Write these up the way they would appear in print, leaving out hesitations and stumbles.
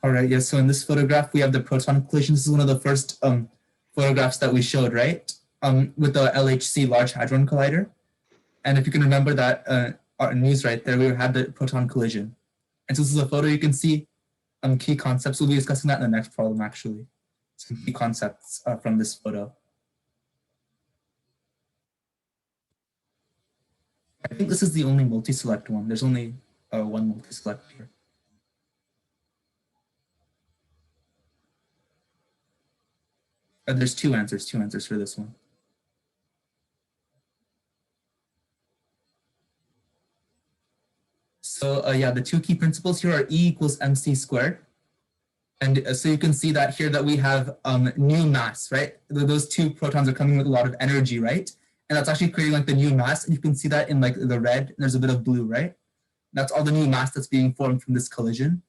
All right, yes, so in this photograph, we have the proton collision. This is one of the first photographs that we showed, right? With the LHC, Large Hadron Collider. And if you can remember that news right there, we had the proton collision. And so this is a photo you can see key concepts. We'll be discussing that in the next problem, actually. Some key concepts from this photo. I think this is the only multi-select one. There's only one multi-select here. There's two answers for this one. So yeah, the two key principles here are E equals mc squared. And so you can see that here that we have new mass, right? Those two protons are coming with a lot of energy, right? And that's actually creating like the new mass. And you can see that in like the red, and there's a bit of blue, right? That's all the new mass that's being formed from this collision.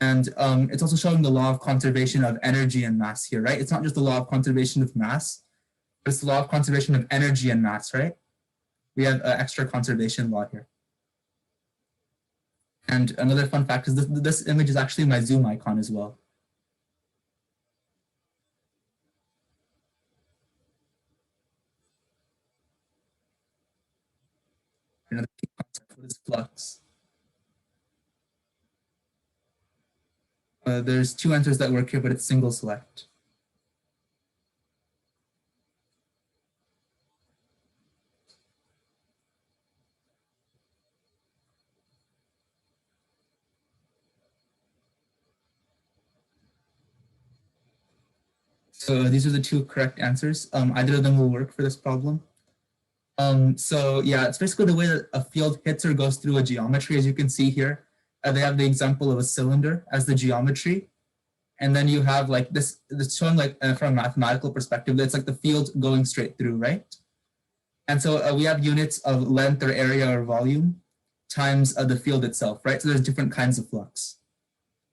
And it's also showing the law of conservation of energy and mass here, right? It's not just the law of conservation of mass, but it's the law of conservation of energy and mass, right? We have an extra conservation law here. And another fun fact is this image is actually my Zoom icon as well. Another key concept for this flux. There's two answers that work here, but it's single select. So these are the two correct answers. Either of them will work for this problem. So yeah, it's basically the way that a field hits or goes through a geometry, as you can see here. They have the example of a cylinder as the geometry. And then you have like this showing like from a mathematical perspective, it's like the field going straight through, right? And so we have units of length or area or volume times the field itself, right? So there's different kinds of flux,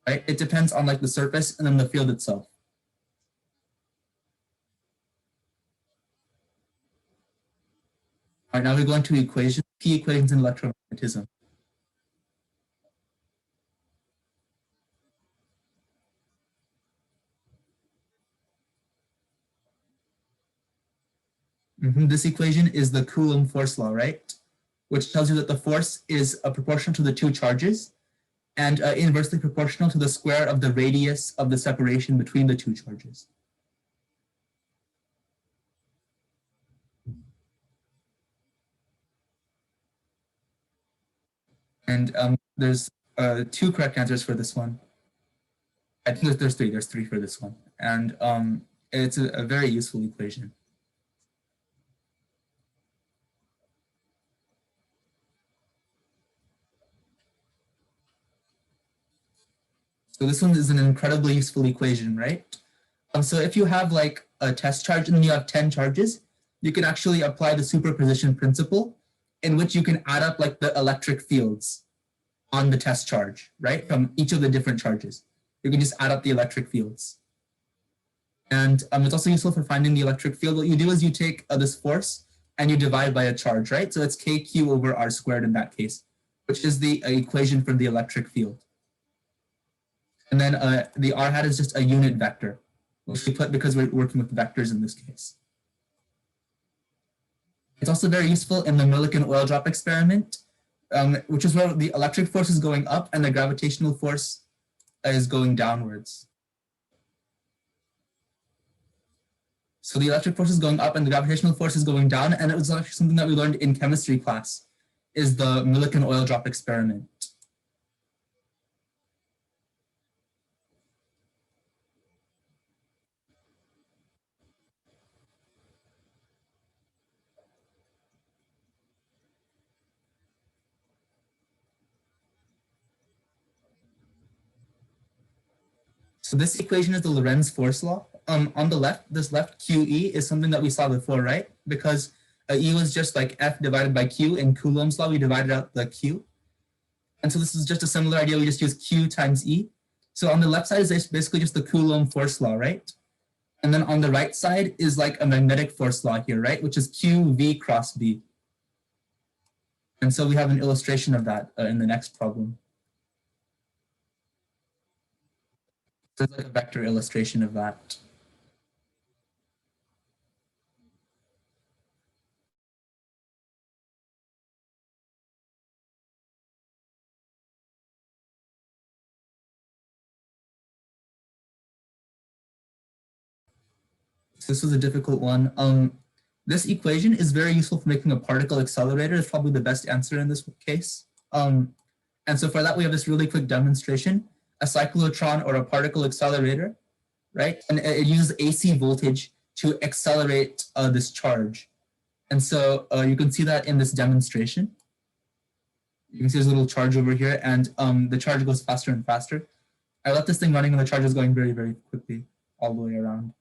right? It depends on like the surface and then the field itself. All right, now we go into equations, key equations in electromagnetism. This equation is the Coulomb Force Law, right? Which tells you that the force is proportional to the two charges and inversely proportional to the square of the radius of the separation between the two charges. And there's two correct answers for this one. I think there's three for this one. And it's a very useful equation. So this one is an incredibly useful equation, right? So if you have like a test charge and then you have 10 charges, you can actually apply the superposition principle in which you can add up like the electric fields on the test charge, right? From each of the different charges. You can just add up the electric fields. And it's also useful for finding the electric field. What you do is you take this force and you divide by a charge, right? So it's kq over r squared in that case, which is the equation for the electric field. And then the r hat is just a unit vector, which we put because we're working with vectors in this case. It's also very useful in the Millikan oil drop experiment, which is where the electric force is going up and the gravitational force is going downwards. So the electric force is going up and the gravitational force is going down, and it was actually something that we learned in chemistry class, is the Millikan oil drop experiment. So this equation is the Lorentz force law. On the left, this left QE is something that we saw before, right? Because E was just like F divided by Q. In Coulomb's law, we divided out the Q. And so this is just a similar idea. We just use Q times E. So on the left side is basically just the Coulomb force law, right? And then on the right side is like a magnetic force law here, right? Which is QV cross B. And so we have an illustration of that in the next problem. So it's like a vector illustration of that. So this was a difficult one. This equation is very useful for making a particle accelerator. It's probably the best answer in this case. And so for that, we have this really quick demonstration, a cyclotron or a particle accelerator, right? And it uses AC voltage to accelerate this charge. And so you can see that in this demonstration. You can see there's a little charge over here, and the charge goes faster and faster. I left this thing running, and the charge is going very, very quickly all the way around.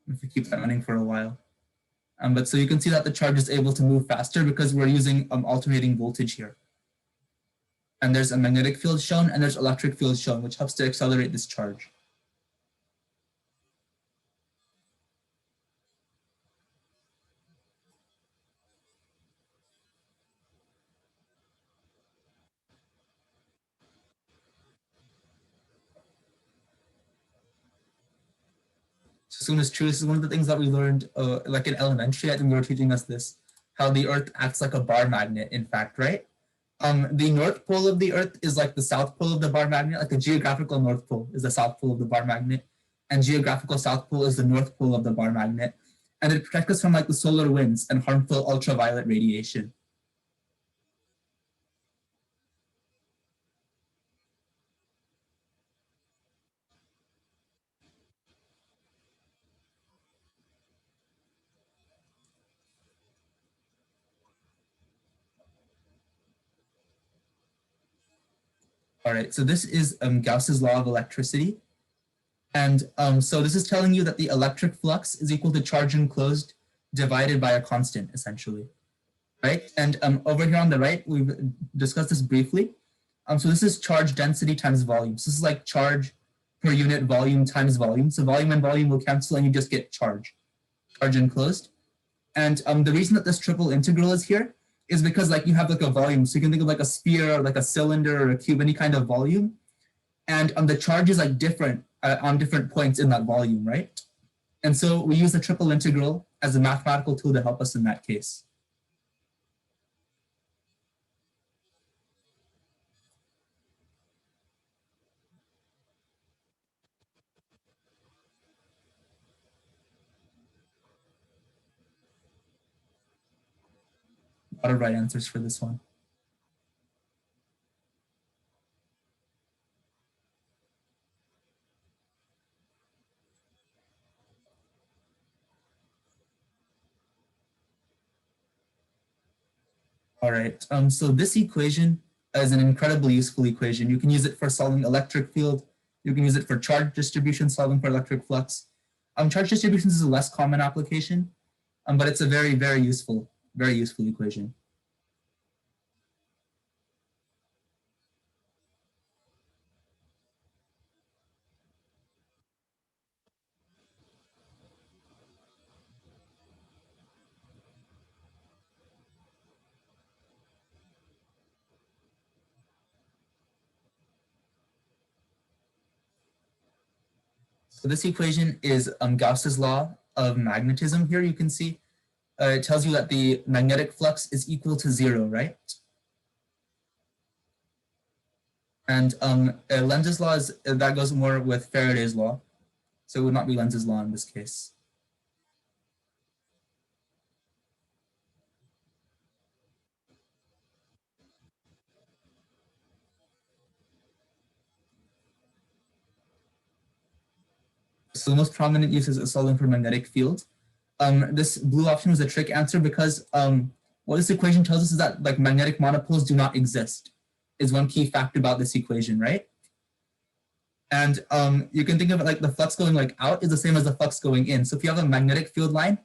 If you keep that running for a while. But so you can see that the charge is able to move faster because we're using alternating voltage here. And there's a magnetic field shown, and there's electric field shown, which helps to accelerate this charge. So soon as true, this is one of the things that we learned like in elementary. I think they were teaching us this, how the Earth acts like a bar magnet, in fact, right? The North Pole of the Earth is like the South Pole of the bar magnet, like the geographical North Pole is the South Pole of the bar magnet, and geographical South Pole is the North Pole of the bar magnet. And it protects us from like the solar winds and harmful ultraviolet radiation. All right, so this is Gauss's law of electricity. And so this is telling you that the electric flux is equal to charge enclosed divided by a constant, essentially, right? And over here on the right, we've discussed this briefly. So this is charge density times volume. So this is like charge per unit volume times volume. So volume and volume will cancel and you just get charge enclosed. And the reason that this triple integral is here is because like you have like a volume. So you can think of like a sphere or like a cylinder or a cube, any kind of volume. And the charge is like different on different points in that volume, right? And so we use the triple integral as a mathematical tool to help us in that case. A lot of right answers for this one. All right, so this equation is an incredibly useful equation. You can use it for solving electric field. You can use it for charge distribution, solving for electric flux. Charge distributions is a less common application, but it's a very, very useful equation. So this equation is Gauss's law of magnetism. Here you can see it tells you that the magnetic flux is equal to 0, right? And Lenz's law is that goes more with Faraday's law, so it would not be Lenz's law in this case. So the most prominent use is solving for magnetic field. This blue option was a trick answer because what this equation tells us is that like magnetic monopoles do not exist, is one key fact about this equation, right? And you can think of it like the flux going like out is the same as the flux going in. So if you have a magnetic field line,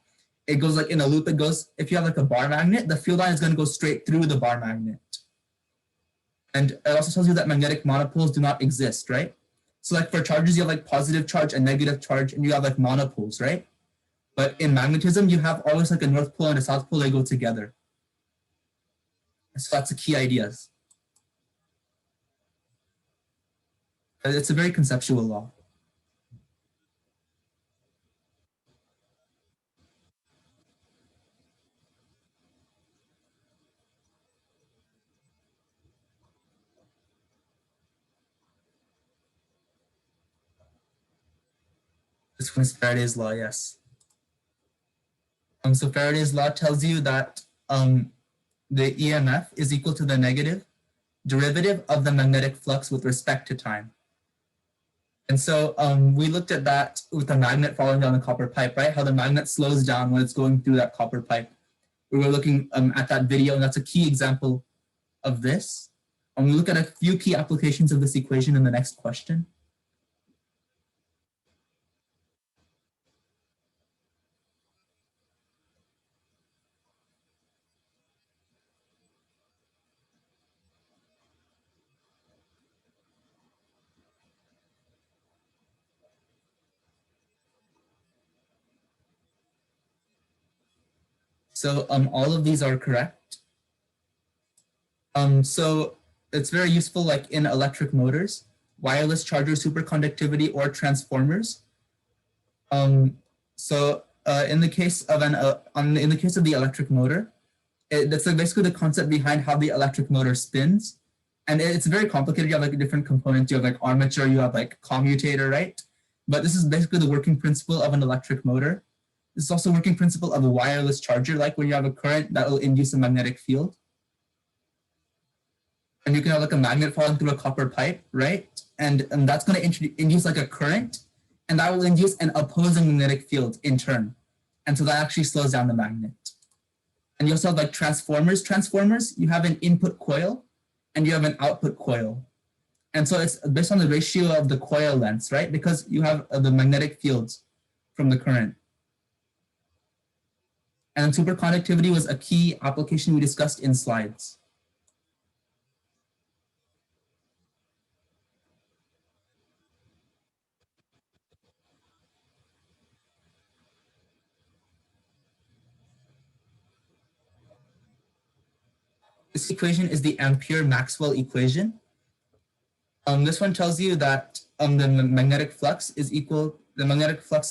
it goes like in a loop. It goes, if you have like a bar magnet, the field line is going to go straight through the bar magnet. And it also tells you that magnetic monopoles do not exist, right? So like for charges, you have like positive charge and negative charge, and you have like monopoles, right? But in magnetism, you have always like a north pole and a south pole, they go together. So that's the key ideas. It's a very conceptual law. This one is Faraday's law, yes. So Faraday's law tells you that the EMF is equal to the negative derivative of the magnetic flux with respect to time. And so we looked at that with a magnet falling down a copper pipe, right? How the magnet slows down when it's going through that copper pipe. We were looking at that video, and that's a key example of this. And we look at a few key applications of this equation in the next question. So all of these are correct. So it's very useful like in electric motors, wireless chargers, superconductivity, or transformers. In the case of in the case of the electric motor, that's like basically the concept behind how the electric motor spins. And it's very complicated. You have like different components. You have like armature, you have like commutator, right? But this is basically the working principle of an electric motor. This is also working principle of a wireless charger, like when you have a current that will induce a magnetic field. And you can have like a magnet falling through a copper pipe, right? And that's going to induce like a current, and that will induce an opposing magnetic field in turn. And so that actually slows down the magnet. And you also have like transformers. Transformers, you have an input coil and you have an output coil. And so it's based on the ratio of the coil lengths, right? Because you have the magnetic fields from the current. And superconductivity was a key application we discussed in slides. This equation is the Ampere-Maxwell equation. This one tells you that the magnetic flux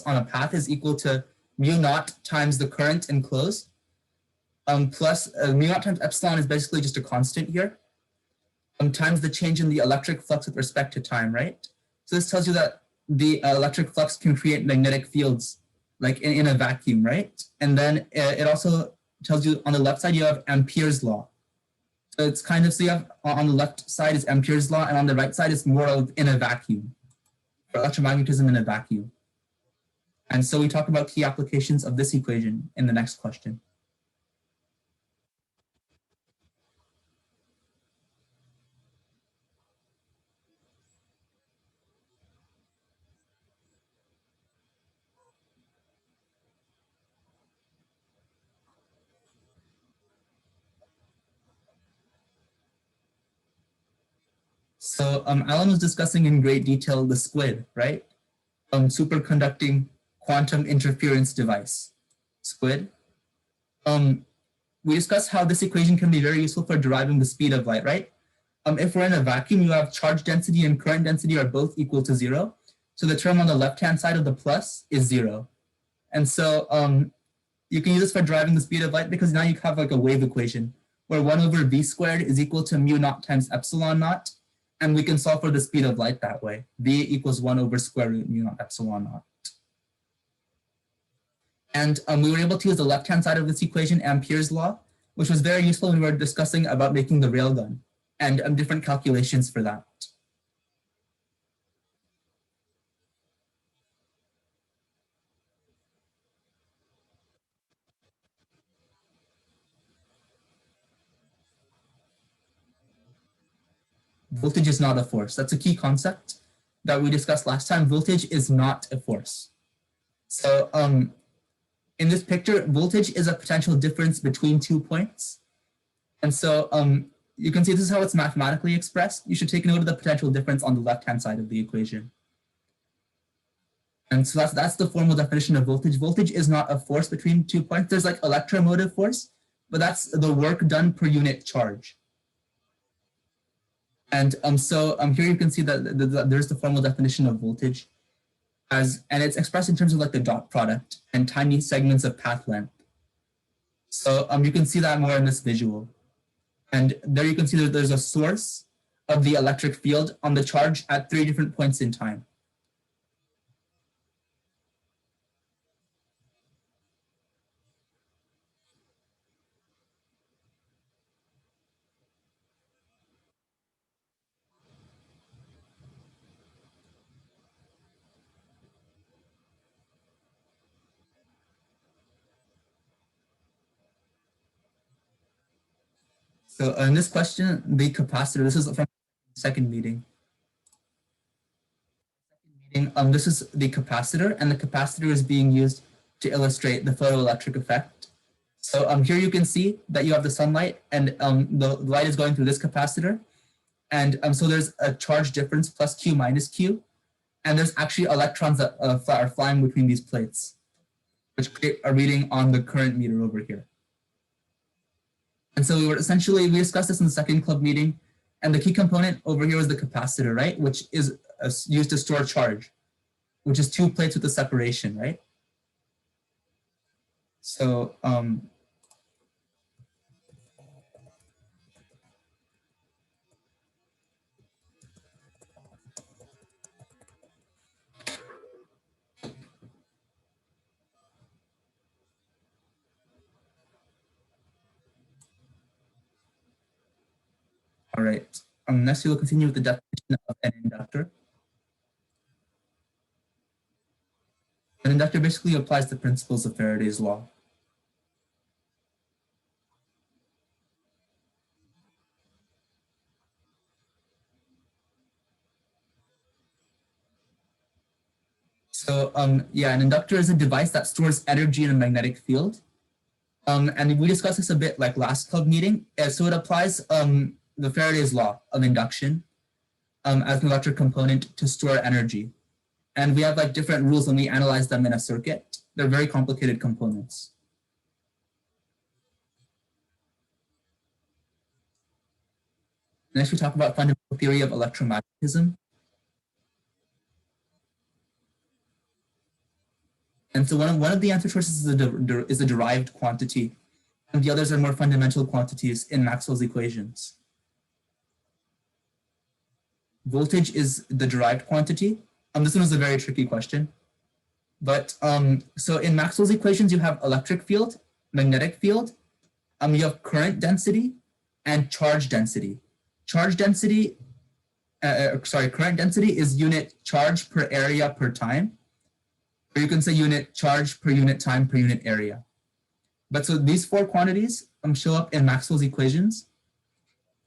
on a path is equal to mu naught times the current enclosed, plus mu naught times epsilon is basically just a constant here, times the change in the electric flux with respect to time, right? So this tells you that the electric flux can create magnetic fields like in a vacuum, right? And then it also tells you on the left side you have Ampere's law. So it's kind of, so you have on the left side is Ampere's law, and on the right side is more of in a vacuum, for electromagnetism in a vacuum. And so we talk about key applications of this equation in the next question. So Alan was discussing in great detail the Squid, right? Superconducting quantum interference device, Squid. We discussed how this equation can be very useful for deriving the speed of light, right? If we're in a vacuum, you have charge density and current density are both equal to 0. So the term on the left-hand side of the plus is 0. And so you can use this for deriving the speed of light because now you have like a wave equation where 1 over v squared is equal to mu naught times epsilon naught. And we can solve for the speed of light that way. V equals 1 over square root mu naught epsilon naught. And we were able to use the left-hand side of this equation, Ampere's law, which was very useful when we were discussing about making the railgun and different calculations for that. Voltage is not a force. That's a key concept that we discussed last time. Voltage is not a force. So in this picture, voltage is a potential difference between 2 points. And so you can see this is how it's mathematically expressed. You should take note of the potential difference on the left-hand side of the equation. And so that's the formal definition of voltage. Voltage is not a force between 2 points. There's like electromotive force, but that's the work done per unit charge. And here you can see that there's the formal definition of voltage and it's expressed in terms of like the dot product and tiny segments of path length. So you can see that more in this visual. And there you can see that there's a source of the electric field on the charge at 3 different points in time. So in this question, the capacitor, this is from the second meeting. This is the capacitor, and the capacitor is being used to illustrate the photoelectric effect. So here you can see that you have the sunlight, and the light is going through this capacitor. And so there's a charge difference plus Q minus Q. And there's actually electrons that are flying between these plates, which create a reading on the current meter over here. And so we discussed this in the second club meeting. And the key component over here is the capacitor, right? Which is used to store charge, which is two plates with a separation, right? So all right. Next, we will continue with the definition of an inductor. An inductor basically applies the principles of Faraday's law. So yeah, an inductor is a device that stores energy in a magnetic field. And we discussed this a bit like last club meeting. So it applies the Faraday's law of induction as an electric component to store energy. And we have like different rules when we analyze them in a circuit. They're very complicated components. Next, we talk about fundamental theory of electromagnetism. And so one of the answer choices is a derived quantity, and the others are more fundamental quantities in Maxwell's equations. Voltage is the derived quantity. This one is a very tricky question. But so in Maxwell's equations, you have electric field, magnetic field, you have current density and charge density. Current density is unit charge per area per time. Or you can say unit charge per unit time per unit area. But so these four quantities show up in Maxwell's equations.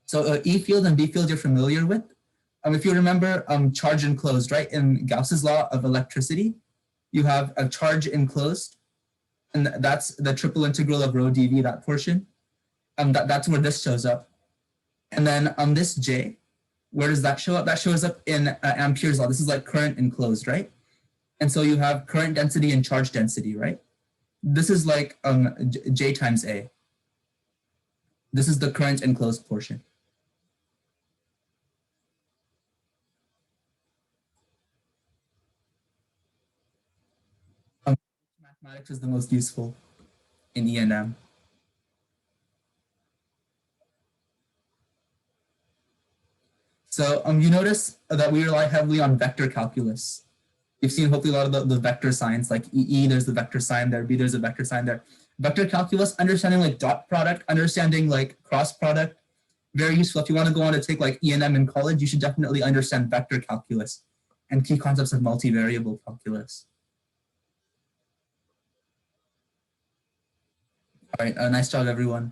So E field and B field you're familiar with. If you remember charge enclosed, right? In Gauss's law of electricity, you have a charge enclosed, and that's the triple integral of rho dV, that portion. That's where this shows up. And then this J, where does that show up? That shows up in Ampere's law. This is like current enclosed, right? And so you have current density and charge density, right? This is like J times A. This is the current enclosed portion. Mathematics is the most useful in E&M. So you notice that we rely heavily on vector calculus. You've seen hopefully a lot of the vector signs, like E, there's the vector sign there, B, there's a vector sign there. Vector calculus, understanding like dot product, understanding like cross product, very useful. If you want to go on to take like E&M in college, you should definitely understand vector calculus and key concepts of multivariable calculus. All right, nice job, everyone.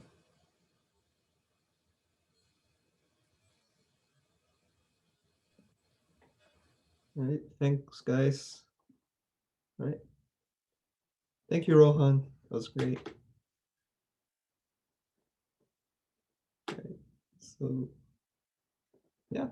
All right, thanks, guys. All right. Thank you, Rohan. That was great. All right. So, yeah.